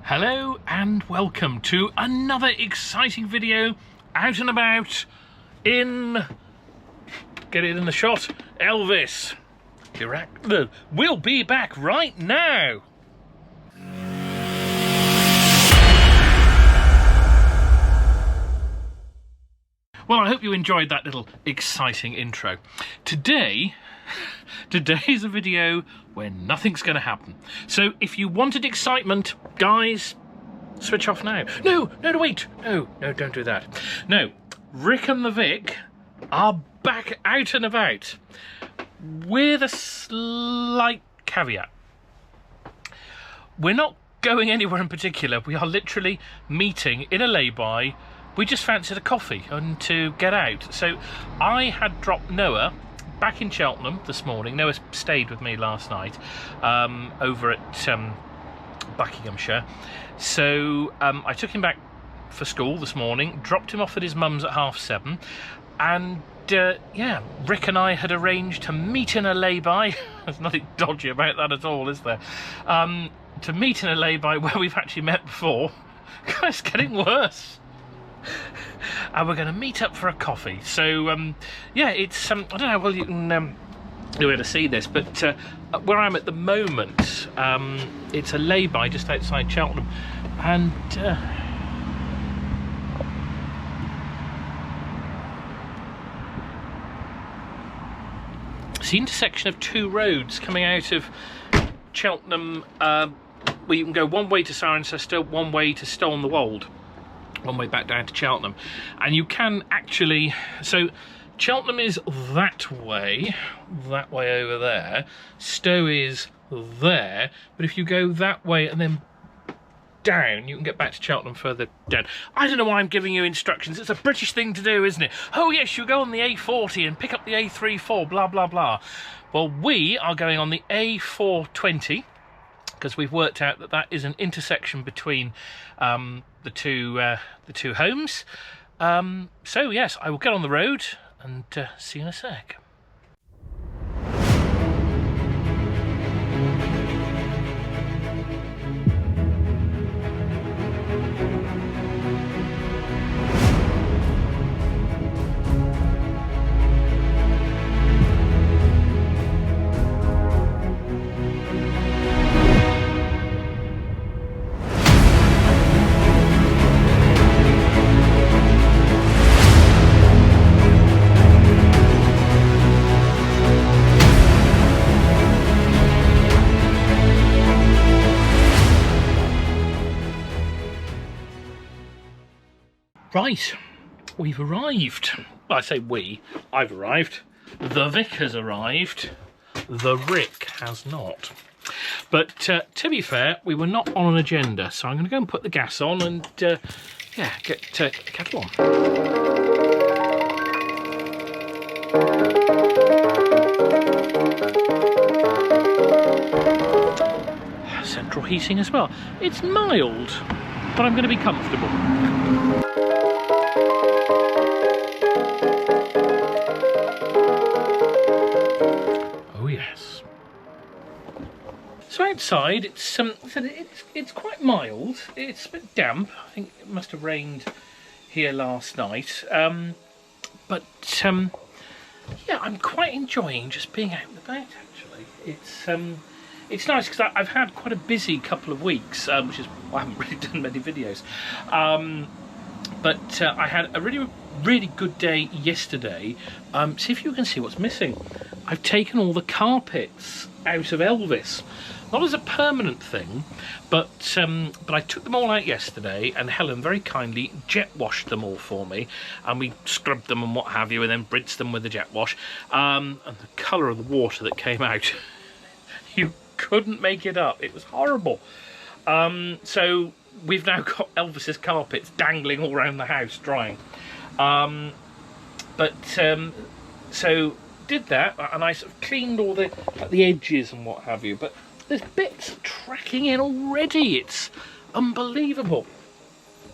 Hello and welcome to another exciting video out and about in, get it in the shot, Elvis. We'll be back right now. Well, I hope you enjoyed that little exciting intro. Today's a video where nothing's going to happen. So if you wanted excitement, guys, switch off now. No, wait. No, don't do that. No, Rick and the Vic are back out and about with a slight caveat. We're not going anywhere in particular. We are literally meeting in a lay-by. We just fancied a coffee and to get out. So I had dropped Noah back in Cheltenham this morning. Noah stayed with me last night over at Buckinghamshire. So I took him back for school this morning, dropped him off at his mum's at 7:30, and yeah, Rick and I had arranged to meet in a lay-by. There's nothing dodgy about that at all, is there? To meet in a lay-by where we've actually met before. God, it's getting worse. And we're going to meet up for a coffee. So yeah, it's I don't know, well, you can you'll be able to see this, but where I'm at the moment, it's a lay-by just outside Cheltenham, and it's the intersection of two roads coming out of Cheltenham, where you can go one way to Cirencester, one way to Stow-on-the-Wold, one way back down to Cheltenham. And you can actually, so Cheltenham is that way over there, Stow is there, but if you go that way and then down, you can get back to Cheltenham further down. I don't know why I'm giving you instructions. It's a British thing to do, isn't it? Oh yes, you go on the A40 and pick up the A34, blah blah blah. Well, we are going on the A420 because we've worked out that that is an intersection between the two homes. So yes, I will get on the road and see you in a sec. Right, we've arrived. Well, I say we, I've arrived. The Vic has arrived. The Rick has not. But to be fair, we were not on an agenda, so I'm going to go and put the gas on and yeah, get kettle on. Central heating as well. It's mild, but I'm going to be comfortable. Oh yes. So outside, it's quite mild. It's a bit damp. I think it must have rained here last night. But yeah, I'm quite enjoying just being out and about. Actually, it's nice because I've had quite a busy couple of weeks, which is why I haven't really done many videos. But I had a really good day yesterday. See if you can see what's missing. I've taken all the carpets out of Elvis. Not as a permanent thing, but I took them all out yesterday, and Helen very kindly jet washed them all for me, and we scrubbed them and what have you, and then rinsed them with the jet wash. And the colour of the water that came out, you couldn't make it up. It was horrible. So we've now got Elvis's carpets dangling all around the house drying. So did that, and I sort of cleaned all the edges and what have you, but there's bits tracking in already. It's unbelievable.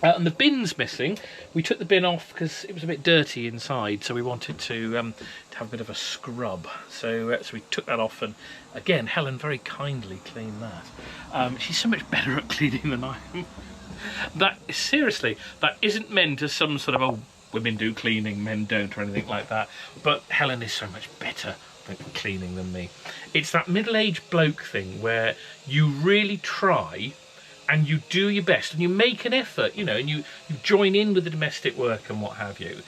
And the bin's missing. We took the bin off because it was a bit dirty inside, so we wanted to have a bit of a scrub. So we took that off, and again, Helen very kindly cleaned that. She's so much better at cleaning than I am. Seriously, that isn't meant as some sort of, oh, women do cleaning, men don't, or anything like that. But Helen is so much better at cleaning than me. It's that middle-aged bloke thing where you really try and you do your best and you make an effort, you know, and you join in with the domestic work and what have you.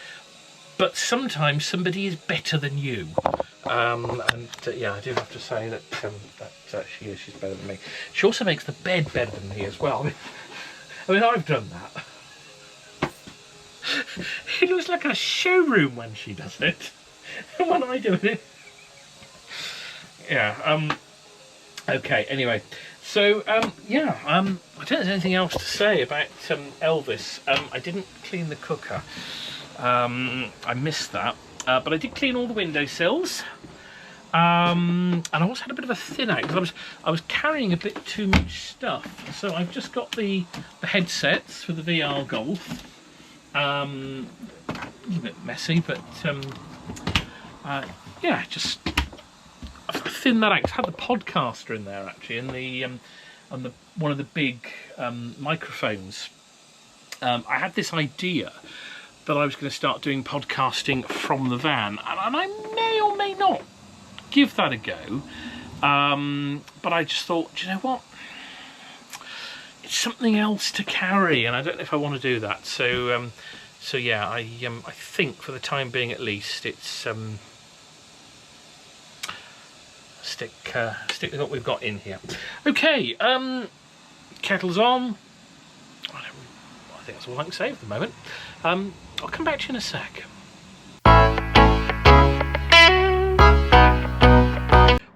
But sometimes somebody is better than you. Yeah, I do have to say that she's better than me. She also makes the bed better than me as well. I mean, I've done that. It looks like a showroom when she does it. And when I do it... Yeah, okay, anyway. So, yeah, I don't think there's anything else to say about Elvis. I didn't clean the cooker. I missed that. But I did clean all the windowsills. And I also had a bit of a thin out because I was carrying a bit too much stuff. So I've just got the headsets for the VR Golf. A little bit messy, but yeah, just I've thinned that out. I had the podcaster in there actually, and the one of the big microphones. I had this idea that I was going to start doing podcasting from the van, and I may or may not give that a go. But I just thought, do you know what? It's something else to carry, and I don't know if I want to do that. So, so yeah, I think for the time being at least, it's stick with what we've got in here. Okay, kettle's on. I think that's all I can say for the moment. I'll come back to you in a sec.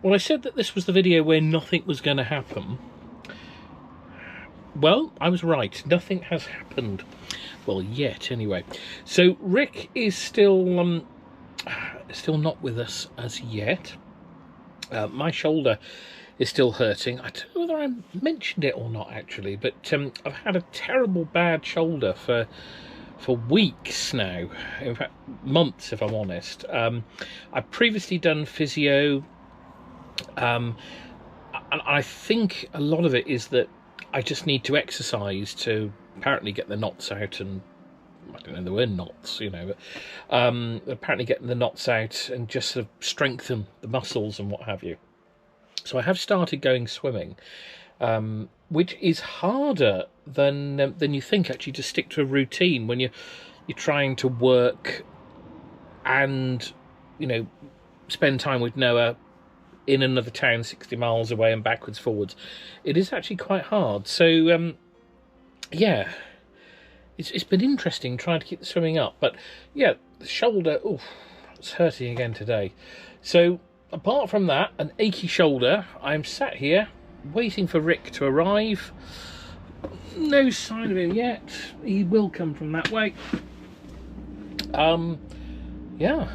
Well, I said that this was the video where nothing was going to happen. Well, I was right. Nothing has happened. Well, yet, anyway. So, Rick is still not with us as yet. My shoulder is still hurting. I don't know whether I mentioned it or not, actually, but I've had a terrible bad shoulder for weeks now. In fact, months, if I'm honest. I've previously done physio. And I think a lot of it is that I just need to exercise to apparently get the knots out, and I don't know, there were knots, you know, but apparently getting the knots out and just sort of strengthen the muscles and what have you. So I have started going swimming, which is harder than you think, actually, to stick to a routine when you're trying to work and, you know, spend time with Noah in another town 60 miles away and backwards forwards. It is actually quite hard. So yeah, it's been interesting trying to keep the swimming up, but yeah, the shoulder, oof, it's hurting again today. So apart from that, an achy shoulder, I'm sat here waiting for Rick to arrive. No sign of him yet. He will come from that way. Yeah,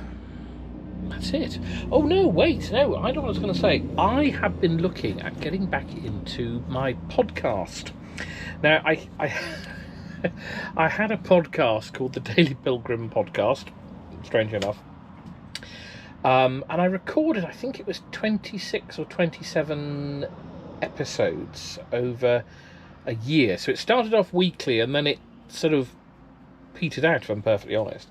that's it. Oh no, wait, no, I know what I was going to say. I have been looking at getting back into my podcast. Now, I I had a podcast called the Daily Pilgrim Podcast, strange enough. And I recorded, I think it was 26 or 27 episodes over a year. So it started off weekly and then it sort of petered out, if I'm perfectly honest.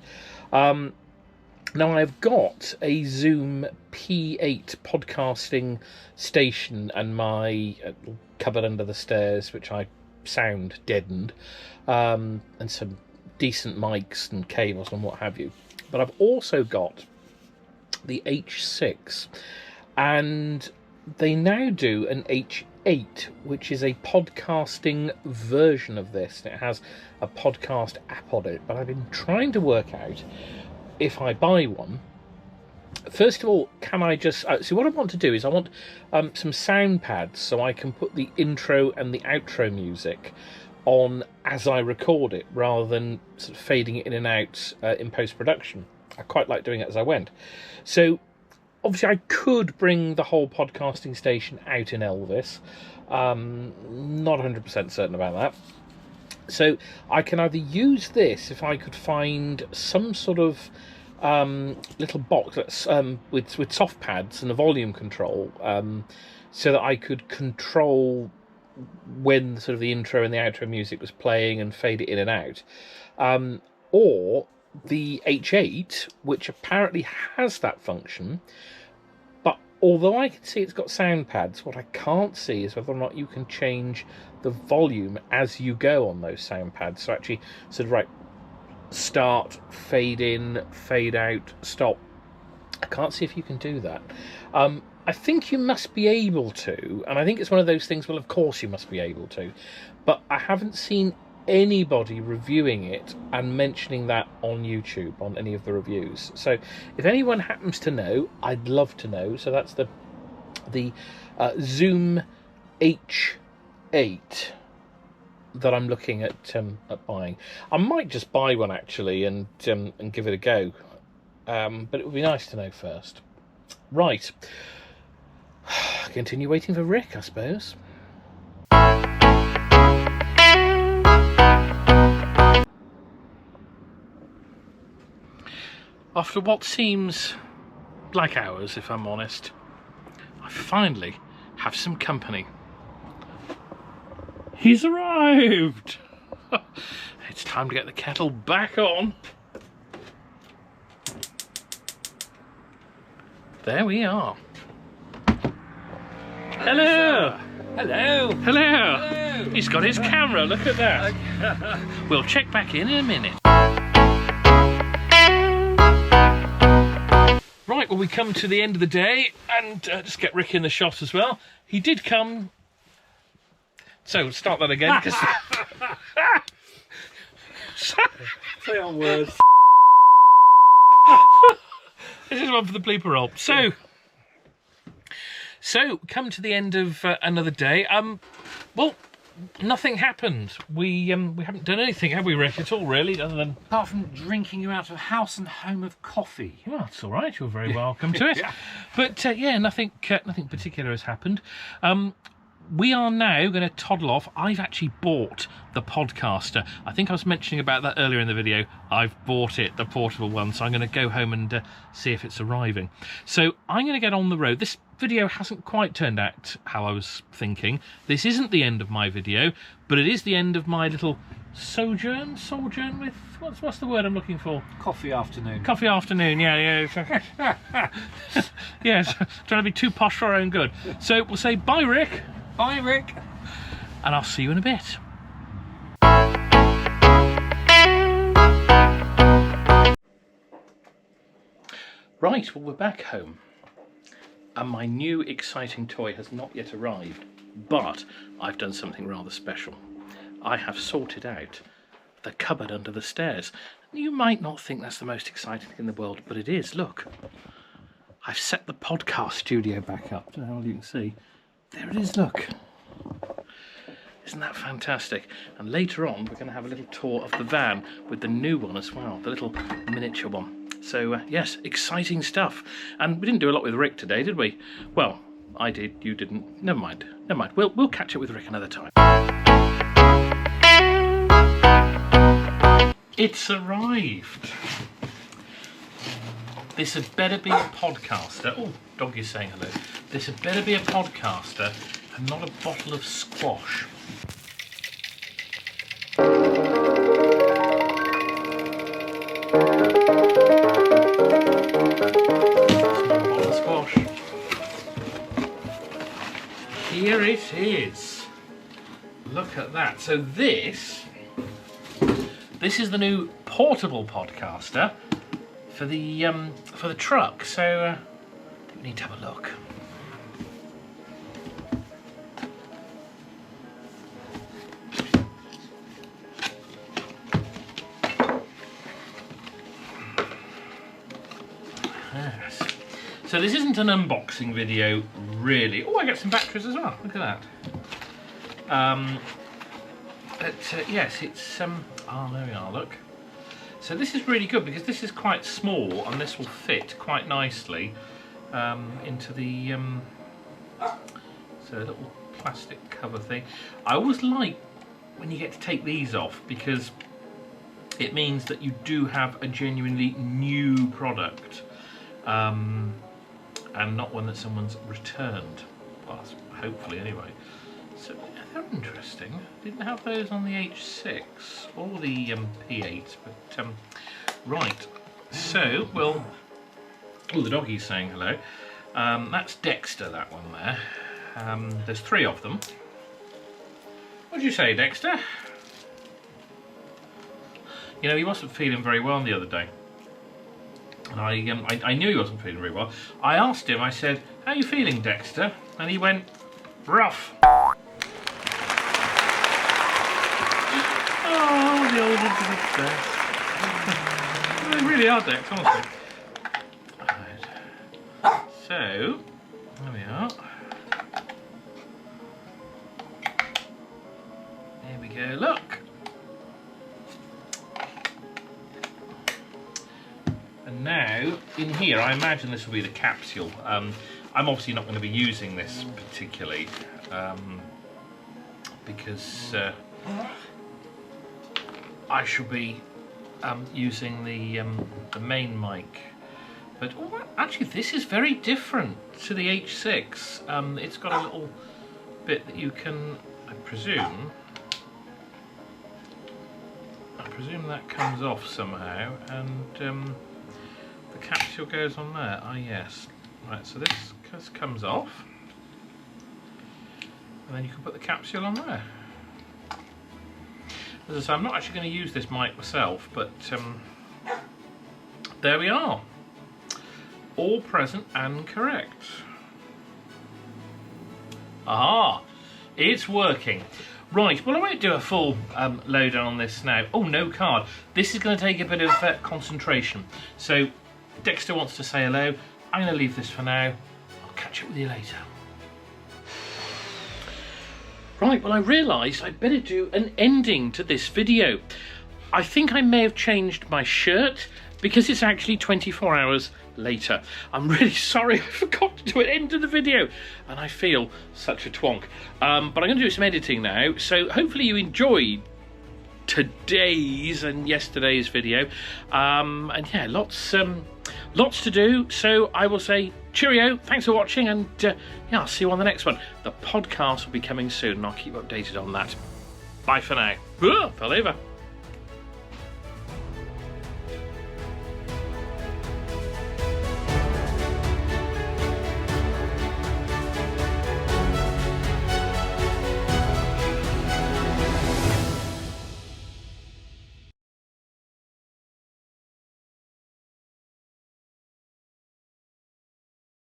Now I've got a Zoom P8 podcasting station and my cupboard under the stairs, which I sound deadened, and some decent mics and cables and what have you. But I've also got the H6, and they now do an H8, which is a podcasting version of this. It has a podcast app on it, but I've been trying to work out if I buy one. First of all, can I just... so what I want to do is I want some sound pads so I can put the intro and the outro music on as I record it, rather than sort of fading it in and out in post-production. I quite like doing it as I went. So, obviously, I could bring the whole podcasting station out in Elvis. Not 100% certain about that. So I can either use this if I could find some sort of little box that's with soft pads and a volume control, so that I could control when sort of the intro and the outro music was playing and fade it in and out, or the H8, which apparently has that function. But although I can see it's got sound pads, what I can't see is whether or not you can change the volume as you go on those sound pads. So actually sort of right, start, fade in, fade out, stop. I can't see if you can do that. I think you must be able to, and I think it's one of those things, well, of course you must be able to, but I haven't seen anybody reviewing it and mentioning that on YouTube, on any of the reviews. So if anyone happens to know, I'd love to know. So that's the Zoom H8 that I'm looking at buying. I might just buy one actually and give it a go, but it would be nice to know first. Right, continue waiting for Rick, I suppose. After what seems like hours, if I'm honest, I finally have some company. He's arrived! It's time to get the kettle back on. There we are. Hello! Hello! Hello! Hello! He's got his camera, look at that. We'll check back in a minute. Right, well, we come to the end of the day, and just get Rick in the shot as well. He did come. So, start that again. Play on words. This is one for the bleeper roll. So come to the end of another day. Well, nothing happened. We haven't done anything, have we, Rick, at all, really, other than... Apart from drinking you out of house and home of coffee. Well, that's all right. You're very welcome to it. Yeah. But, yeah, nothing particular has happened. We are now going to toddle off. I've actually bought the Podcaster. I think I was mentioning about that earlier in the video. I've bought it, the portable one, so I'm going to go home and see if it's arriving. So I'm going to get on the road. This video hasn't quite turned out how I was thinking. This isn't the end of my video, but it is the end of my little sojourn with... What's the word I'm looking for? Coffee afternoon. Coffee afternoon, yeah. Yes, trying to be too posh for our own good. So we'll say bye, Rick. Bye, Rick. And I'll see you in a bit. Right, well, we're back home. And my new exciting toy has not yet arrived, but I've done something rather special. I have sorted out the cupboard under the stairs. You might not think that's the most exciting thing in the world, but it is. Look, I've set the podcast studio back up. I don't know how you can see. There it is, look. Isn't that fantastic? And later on, we're going to have a little tour of the van with the new one as well, the little miniature one. So, yes, exciting stuff. And we didn't do a lot with Rick today, did we? Well, I did, you didn't. Never mind. We'll catch up with Rick another time. It's arrived. This had better be a podcaster. Oh, doggy's saying hello. This had better be a podcaster and not a bottle of squash. Here it is. Look at that. So this is the new portable podcaster for the truck. So we need to have a look. Yes. So this isn't an unboxing video, really. Oh, I got some batteries as well. Look at that. But yes, it's oh, there we are. Look. So this is really good because this is quite small and this will fit quite nicely into the so a little plastic cover thing. I always like when you get to take these off, because it means that you do have a genuinely new product, and not one that someone's returned. Well, hopefully anyway. So they're interesting. Didn't have those on the H6 or the P8, but right. So well, oh, the doggie's saying hello. That's Dexter, that one there. There's 3 of them. What did you say, Dexter? You know, he wasn't feeling very well the other day. And I knew he wasn't feeling very well. I asked him, I said, how are you feeling, Dexter? And he went, rough. Oh, the old ones are the best. They really are, Dex, honestly. Right. So, there we are. There we go, look. And now, in here, I imagine this will be the capsule. I'm obviously not going to be using this particularly, because I shall be using the main mic. But oh, actually, this is very different to the H6. It's got a little bit that you can, I presume that comes off somehow, and the capsule goes on there. Ah, yes. Right, so this comes off, and then you can put the capsule on there. As I say, I'm not actually going to use this mic myself, but there we are. All present and correct. Aha! It's working. Right, well I won't do a full lowdown on this now. Oh, no card. This is going to take a bit of concentration. So, Dexter wants to say hello. I'm going to leave this for now. I'll catch up with you later. Right, well I realised I'd better do an ending to this video. I think I may have changed my shirt because it's actually 24 hours later. I'm really sorry, I forgot to do an end to the video and I feel such a twonk. But I'm going to do some editing now, so hopefully you enjoyed today's and yesterday's video. And yeah, lots to do, so I will say cheerio, thanks for watching, and yeah, I'll see you on the next one. The podcast will be coming soon and I'll keep you updated on that. Bye for now. Fell over.